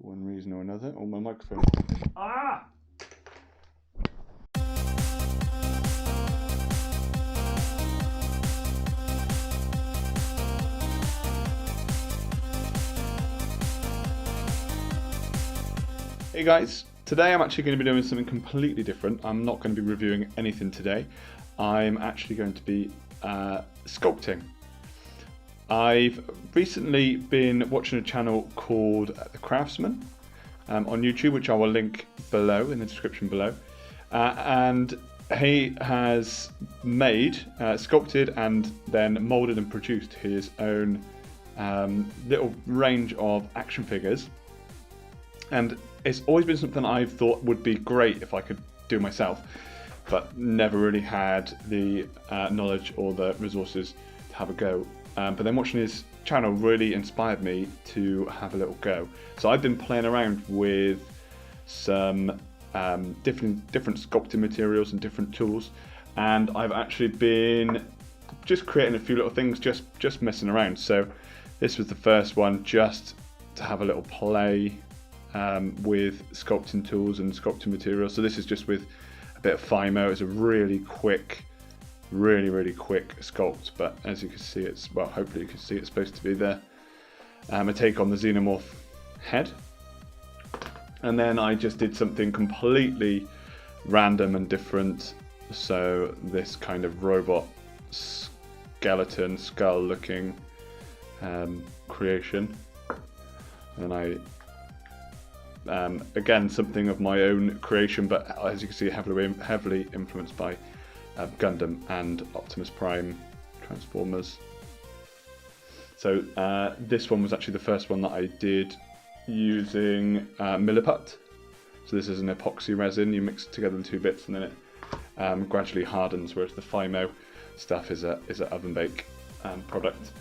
for one reason or another. Oh, my microphone. Ah! Hey guys, today I'm actually going to be doing something completely different. I'm not going to be reviewing anything today. I'm actually going to be sculpting. I've recently been watching a channel called The Craftsman on YouTube, which I will link below in the description below. And he has made, sculpted and then moulded and produced his own little range of action figures. And it's always been something I've thought would be great if I could do myself, but never really had the knowledge or the resources to have a go. But then watching his channel really inspired me to have a little go. So I've been playing around with some different sculpting materials and different tools, and I've actually been just creating a few little things, just messing around. So this was the first one, just to have a little play with sculpting tools and sculpting materials. So this is just with a bit of Fimo. It's a really quick sculpt, but as you can see, it's, well, hopefully you can see, it's supposed to be a take on the Xenomorph head. And then I just did something completely random and different. So this kind of robot skeleton skull looking creation. And I again, something of my own creation, but as you can see, heavily influenced by Gundam and Optimus Prime Transformers. So this one was actually the first one that I did using Milliput. So this is an epoxy resin. You mix together the two bits and then it gradually hardens, whereas the Fimo stuff is an oven bake product.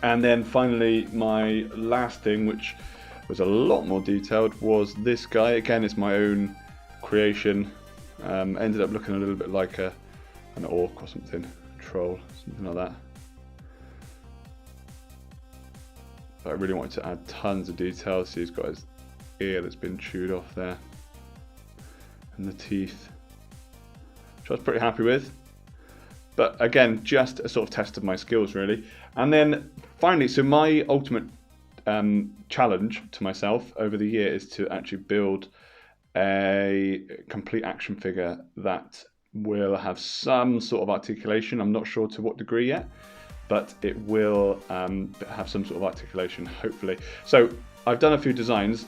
And then finally, my last thing, which was a lot more detailed, was this guy. Again, it's my own creation. Ended up looking a little bit like an orc or something, a troll, something like that. But I really wanted to add tons of detail. So he's got his ear that's been chewed off there, and the teeth, which I was pretty happy with. But again, just a sort of test of my skills, really. And then finally, so my ultimate challenge to myself over the year is to actually build a complete action figure that will have some sort of articulation. I'm not sure to what degree yet, but it will have some sort of articulation, hopefully. So I've done a few designs.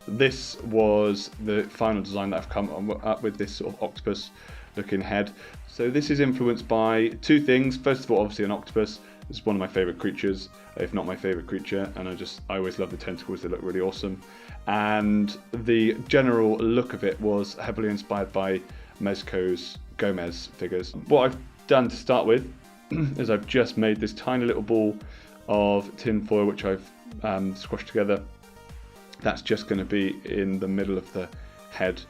This was the final design that I've come up with, this sort of octopus looking head. So this is influenced by two things. First of all, obviously an octopus. It's one of my favourite creatures, if not my favourite creature, and I always love the tentacles. They look really awesome. And the general look of it was heavily inspired by Mezco's Gomez figures. What I've done to start with is I've just made this tiny little ball of tin foil, which I've squashed together. That's just going to be in the middle of the head.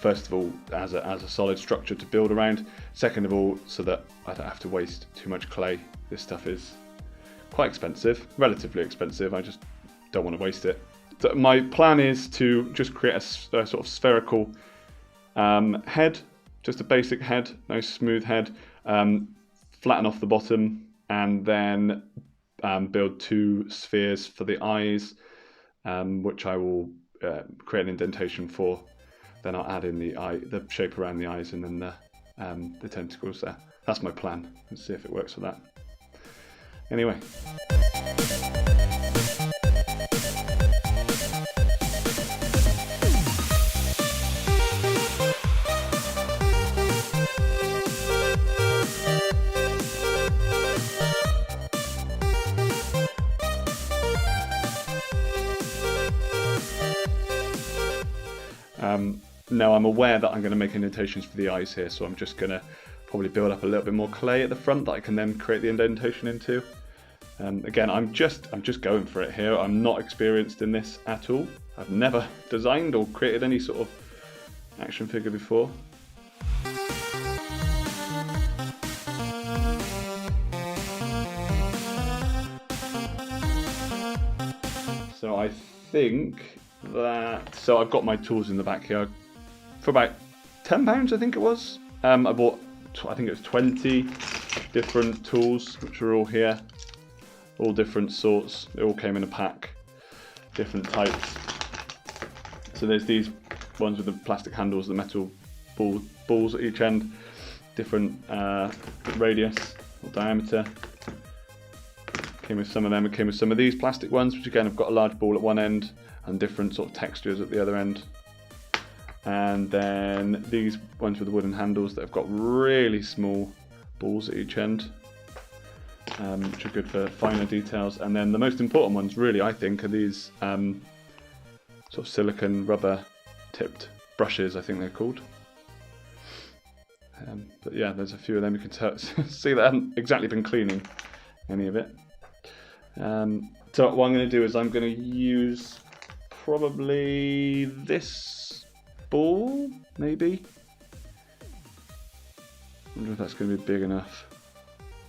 First of all, as a solid structure to build around. Second of all, so that I don't have to waste too much clay. This stuff is quite expensive, relatively expensive. I just don't want to waste it. So my plan is to just create a sort of spherical head, just a basic head, nice smooth head, flatten off the bottom, and then build two spheres for the eyes, which I will create an indentation for. Then I'll add in the shape around the eyes, and then the tentacles there. That's my plan. Let's see if it works for that. Anyway. Now I'm aware that I'm going to make indentations for the eyes here, so I'm just going to probably build up a little bit more clay at the front that I can then create the indentation into. Again, I'm just going for it here. I'm not experienced in this at all. I've never designed or created any sort of action figure before. So I think that, so I've got my tools in the back here for about £10, I think it was. I bought, I think it was 20 different tools, which are all here, all different sorts. They all came in a pack, different types. So there's these ones with the plastic handles, the metal balls at each end, different radius or diameter. Came with some of them. It came with some of these plastic ones, which again have got a large ball at one end and different sort of textures at the other end. And then these ones with the wooden handles that have got really small balls at each end, which are good for finer details. And then the most important ones, really, I think, are these sort of silicone rubber tipped brushes, I think they're called. But yeah, there's a few of them. You can see that I haven't exactly been cleaning any of it. So what I'm going to do is I'm going to use probably this ball, maybe. I wonder if that's going to be big enough.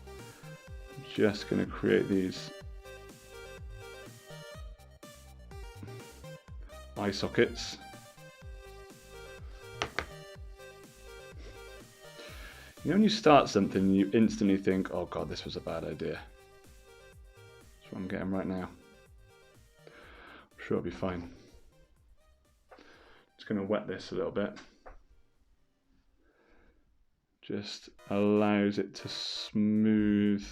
I'm just going to create these eye sockets. You know when you start something, you instantly think, oh god, this was a bad idea. That's what I'm getting right now. I'm sure it'll be fine. Just going to wet this a little bit. Just allows it to smooth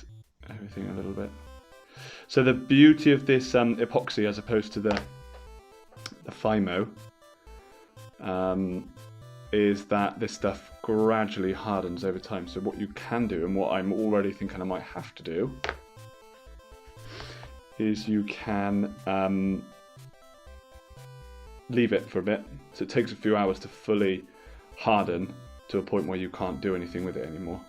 everything a little bit. So the beauty of this epoxy, as opposed to the Fimo, is that this stuff gradually hardens over time. So what you can do, and what I'm already thinking I might have to do, is you can leave it for a bit. So it takes a few hours to fully harden to a point where you can't do anything with it anymore.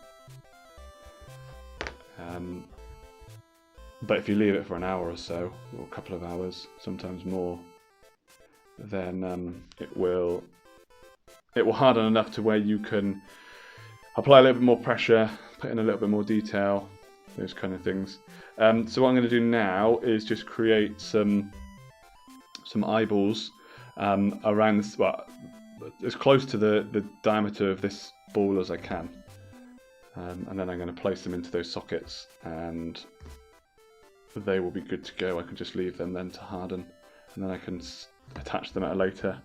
But if you leave it for an hour or so, or a couple of hours, sometimes more, then it will harden enough to where you can apply a little bit more pressure, put in a little bit more detail, those kind of things. So what I'm going to do now is just create some eyeballs around this, well, as close to the diameter of this ball as I can. And then I'm going to place them into those sockets and they will be good to go. I can just leave them then to harden and then I can attach them at a later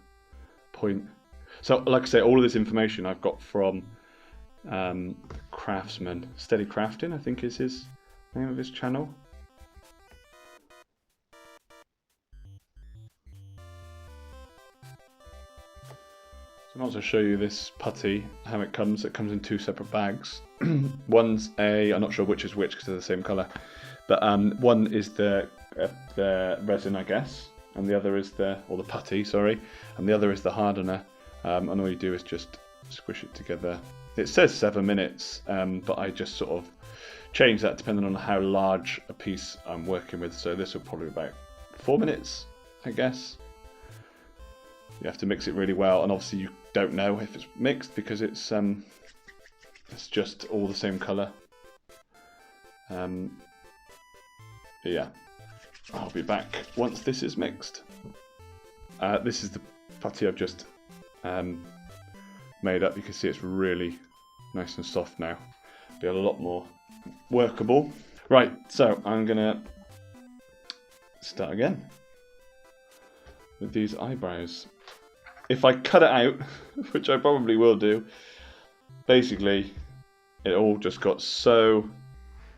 point. So like I say, all of this information I've got from Craftsman. Steady Crafting, I think is his name of his channel. So I'll also show you this putty, how it comes. It comes in two separate bags. One's I'm not sure which is which because they're the same colour, but one is the resin, I guess, and the other is the putty, sorry, and the other is the hardener. And all you do is just squish it together. It says 7 minutes, but I just sort of change that depending on how large a piece I'm working with. So this will probably be about 4 minutes, I guess. You have to mix it really well, and obviously you don't know if it's mixed because it's just all the same colour. Yeah, I'll be back once this is mixed. This is the putty I've just made up. You can see it's really nice and soft now. Be a lot more workable. Right, so I'm gonna start again with these eyebrows. If I cut it out, which I probably will do, basically it all just got so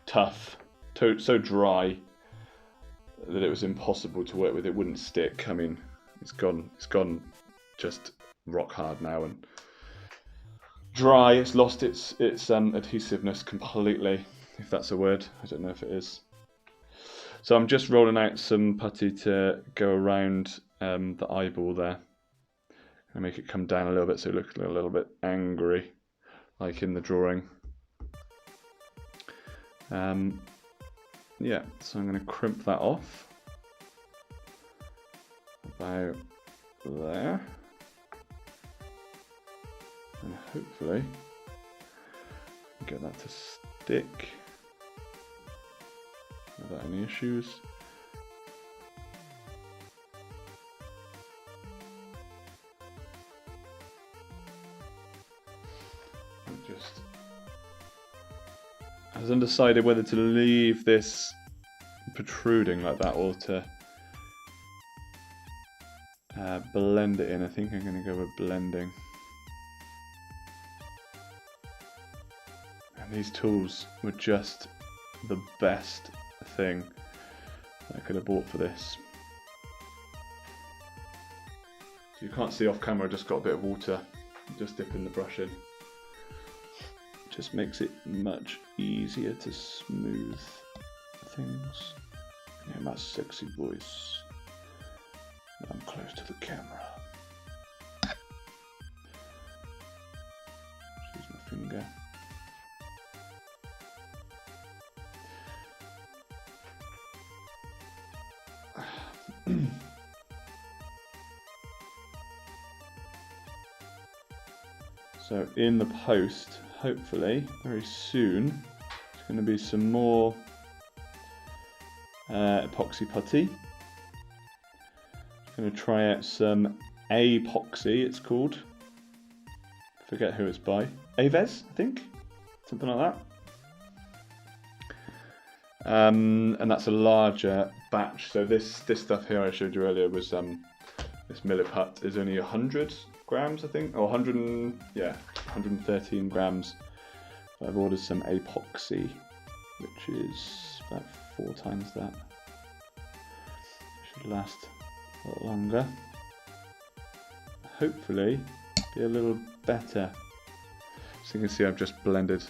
tough, so dry that it was impossible to work with. It wouldn't stick. I mean, it's gone just rock hard now and dry. It's lost its adhesiveness completely, if that's a word. I don't know if it is. So I'm just rolling out some putty to go around the eyeball there and make it come down a little bit so it looks a little bit angry, like in the drawing. Yeah, so I'm going to crimp that off about there. And hopefully get that to stick without any issues. just, I was undecided whether to leave this protruding like that or to blend it in. I think I'm going to go with blending. And these tools were just the best thing I could have bought for this. So you can't see off camera, I just got a bit of water, just dipping the brush in. Just makes it much easier to smooth things. Yeah, my sexy voice. I'm close to the camera. Use my finger. So in the post, hopefully, very soon, there's going to be some more epoxy putty. I'm going to try out some epoxy, it's called. Forget who it's by. Aves, I think? Something like that. And that's a larger batch. So this stuff here I showed you earlier was this milliput is only 100 grams, I think, or 113 grams. I've ordered some epoxy, which is about 4 times that. Should last a lot longer. Hopefully, be a little better. So you can see I've just blended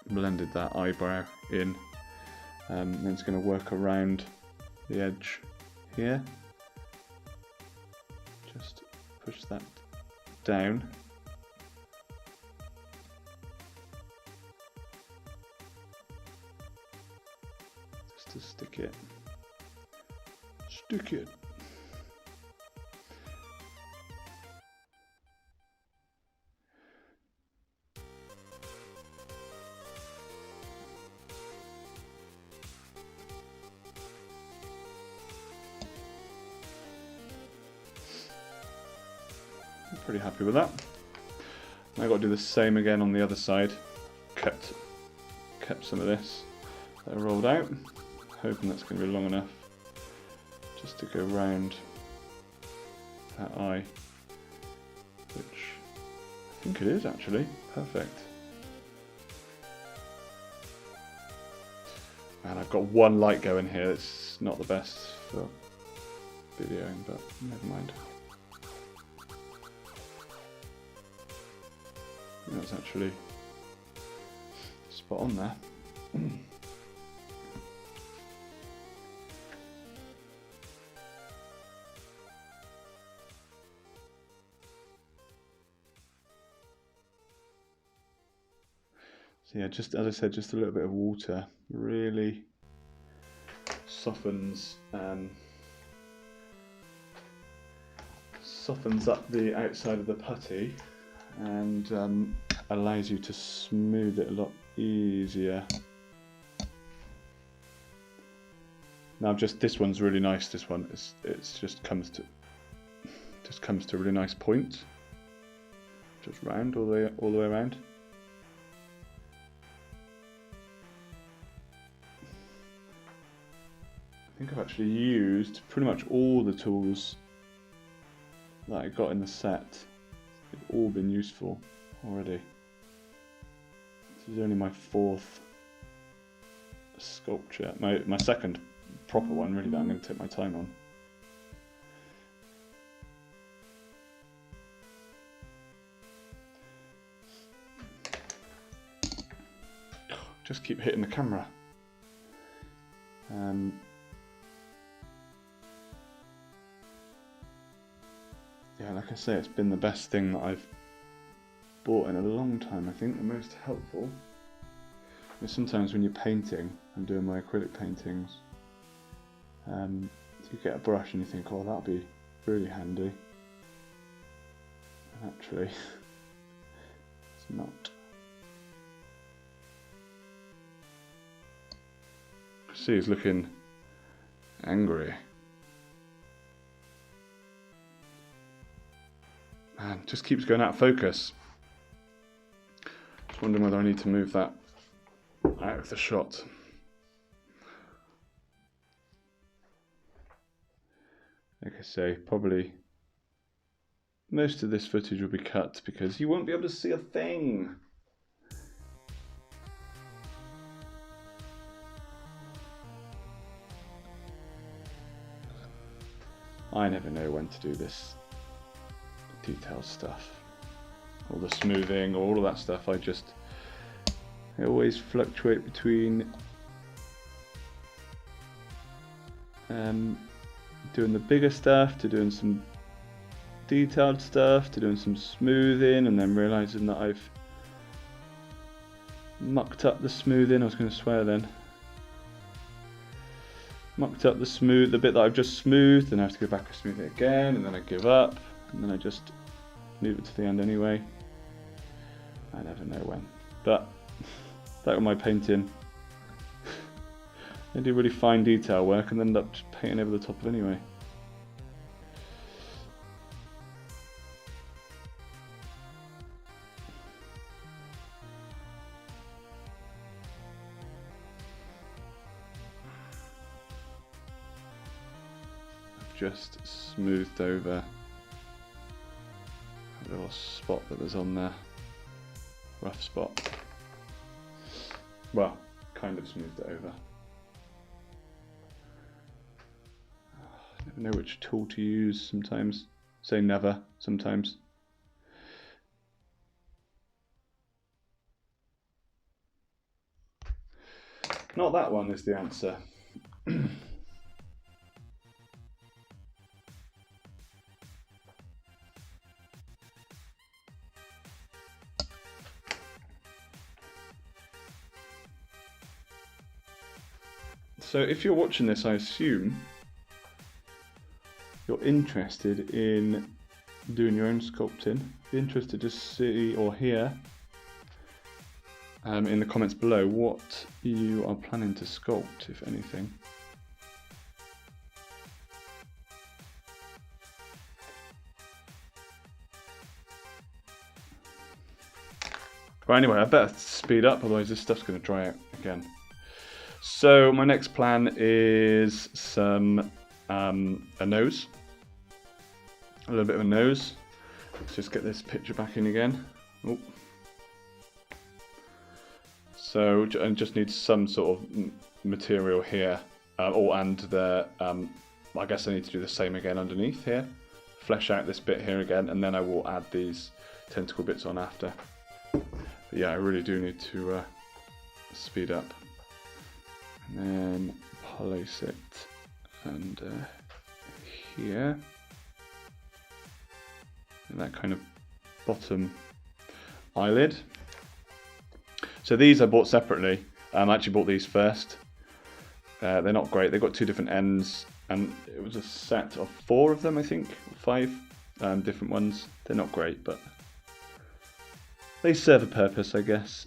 that eyebrow in. And it's going to work around the edge here. Just push that down. Just to stick it. Stick it. Pretty happy with that. Now I've got to do the same again on the other side. Kept some of this that I rolled out. Hoping that's going to be long enough just to go round that eye, which I think it is actually. Perfect. And I've got one light going here. It's not the best for videoing, but never mind. That's actually spot on there. So yeah, just as I said, just a little bit of water really softens up the outside of the putty and allows you to smooth it a lot easier. Now this one's really nice. This one it's just comes to a really nice point, just round all the way around. I think I've actually used pretty much all the tools that I got in the set. They've all been useful already. This is only my 4th sculpture, my second proper one really that I'm going to take my time on. Just keep hitting the camera. Yeah, like I say, it's been the best thing that I've bought in a long time. I think the most helpful is sometimes when you're painting, I'm doing my acrylic paintings, you get a brush and you think, oh, that'll be really handy. And actually, it's not. See, he's looking angry. Man, just keeps going out of focus. wondering whether I need to move that out of the shot. Like I say, probably most of this footage will be cut because you won't be able to see a thing. I never know when to do this detailed stuff. All the smoothing, all of that stuff, I always fluctuate between doing the bigger stuff to doing some detailed stuff to doing some smoothing, and then realizing that I've mucked up the smoothing. I was going to swear then. Mucked up the bit that I've just smoothed, and I have to go back and smooth it again, and then I give up, and then I just leave it to the end anyway. I never know when. But that with my painting, I do really fine detail work and end up just painting over the top of it anyway. Just smoothed over a little spot that was on there, rough spot. Well, kind of smoothed it over. I never know which tool to use sometimes. Say never sometimes. Not that one is the answer. So if you're watching this, I assume you're interested in doing your own sculpting. Be interested to see or hear in the comments below what you are planning to sculpt, if anything. Right, anyway, I better speed up, otherwise this stuff's going to dry out again. So my next plan is a nose, a little bit of a nose. Let's just get this picture back in again. Oh. So I just need some sort of material here, and the I guess I need to do the same again underneath here. Flesh out this bit here again, and then I will add these tentacle bits on after. But yeah, I really do need to speed up. And then place it under here, and that kind of bottom eyelid. So these I bought separately. I actually bought these first. They're not great. They've got two different ends, and it was a set of 4 of them, I think, or 5 different ones. They're not great, but they serve a purpose, I guess.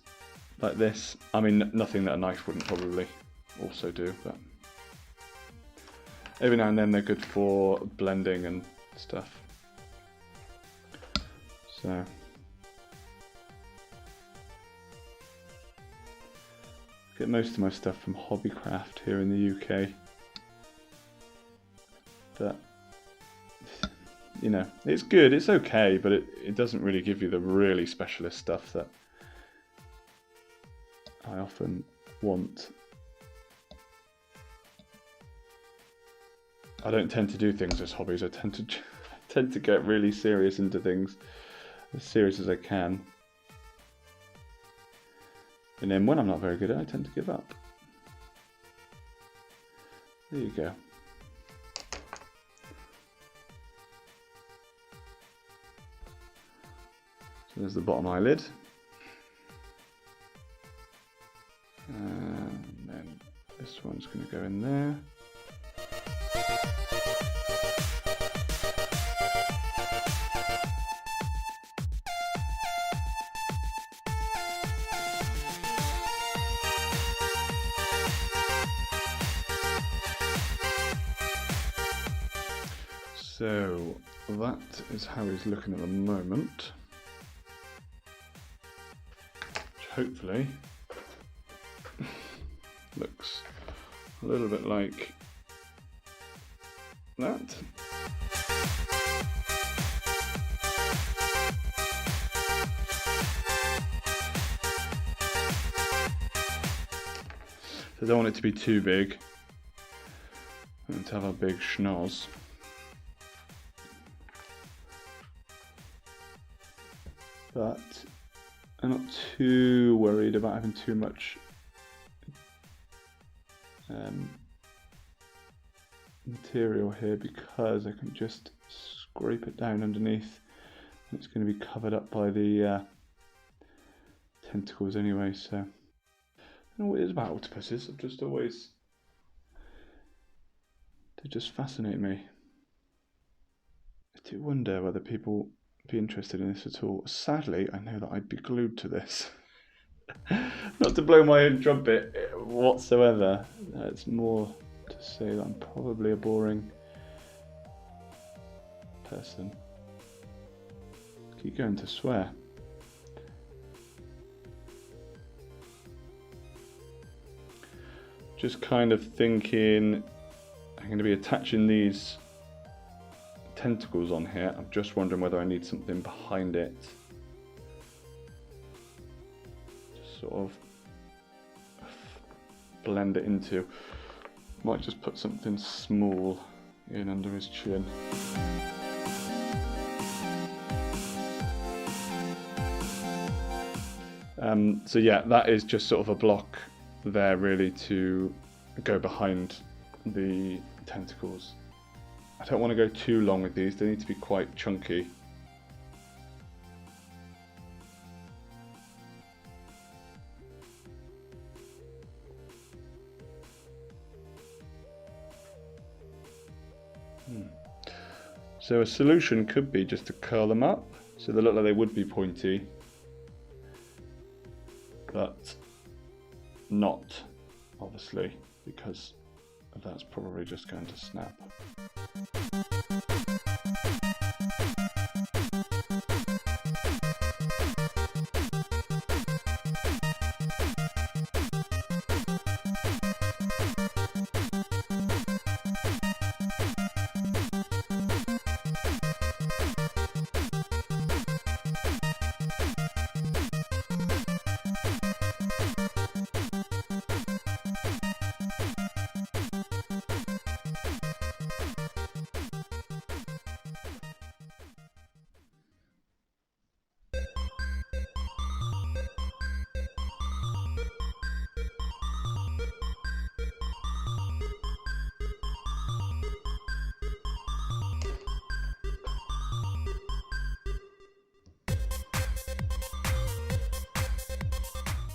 Like this. I mean, nothing that a knife wouldn't probably also do, but every now and then they're good for blending and stuff. So get most of my stuff from Hobbycraft here in the UK, but you know, it's good, it's okay, but it doesn't really give you the really specialist stuff that I often want. I don't tend to do things as hobbies. I tend to get really serious into things, as serious as I can. And then when I'm not very good at it, I tend to give up. There you go. So there's the bottom eyelid. And then this one's going to go in there. So that is how he's looking at the moment. hopefully looks a little bit like that. So I don't want it to be too big and to have a big schnoz. But I'm not too worried about having too much material here, because I can just scrape it down underneath. It's going to be covered up by the tentacles anyway, so I don't know what it is about octopuses. I've just always, they just fascinate me. I do wonder whether people be interested in this at all. Sadly, I know that I'd be glued to this. Not to blow my own trumpet whatsoever. It's more to say that I'm probably a boring person. Keep going to swear. Just kind of thinking I'm going to be attaching these tentacles on here. I'm just wondering whether I need something behind it. Just sort of blend it into. Might just put something small in under his chin. So yeah, that is just sort of a block there really to go behind the tentacles. I don't want to go too long with these, they need to be quite chunky. So a solution could be just to curl them up so they look like they would be pointy, but not obviously, because that's probably just going to snap.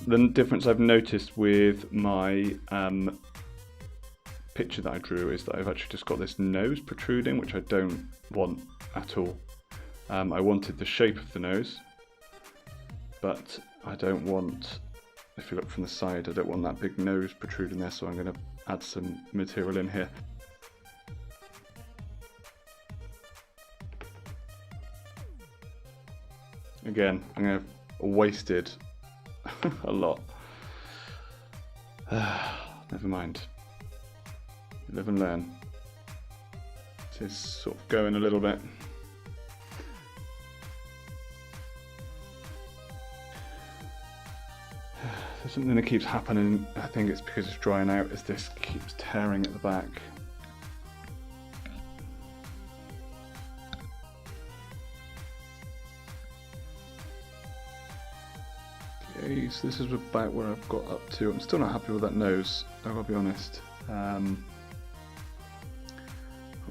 The difference I've noticed with my picture that I drew is that I've actually just got this nose protruding, which I don't want at all. I wanted the shape of the nose, but I don't want, if you look from the side, I don't want that big nose protruding there, so I'm going to add some material in here. Again, I'm going to have wasted a lot. Never mind. Live and learn. It is sort of going a little bit. So something that keeps happening, I think it's because it's drying out, is this keeps tearing at the back. Okay, so this is about where I've got up to. I'm still not happy with that nose, I've got to be honest. Not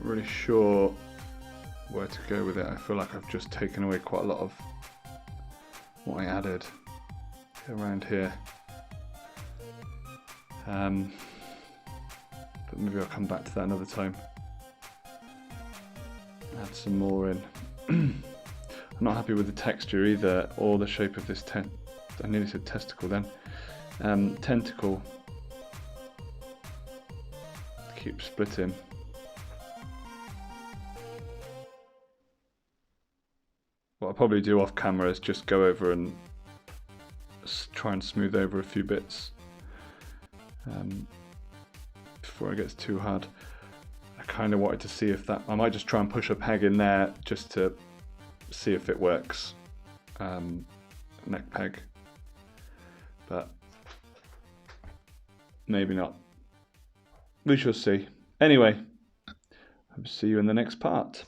really sure where to go with it. I feel like I've just taken away quite a lot of what I added around here. But maybe I'll come back to that another time. Add some more in. I'm not happy with the texture either, or the shape of this I nearly said testicle then. Tentacle. Keep splitting. What I'll probably do off camera is just go over and try and smooth over a few bits before it gets too hard. I kind of wanted to see if that, I might just try and push a peg in there just to see if it works, neck peg, but maybe not. We shall see. Anyway, I'll see you in the next part.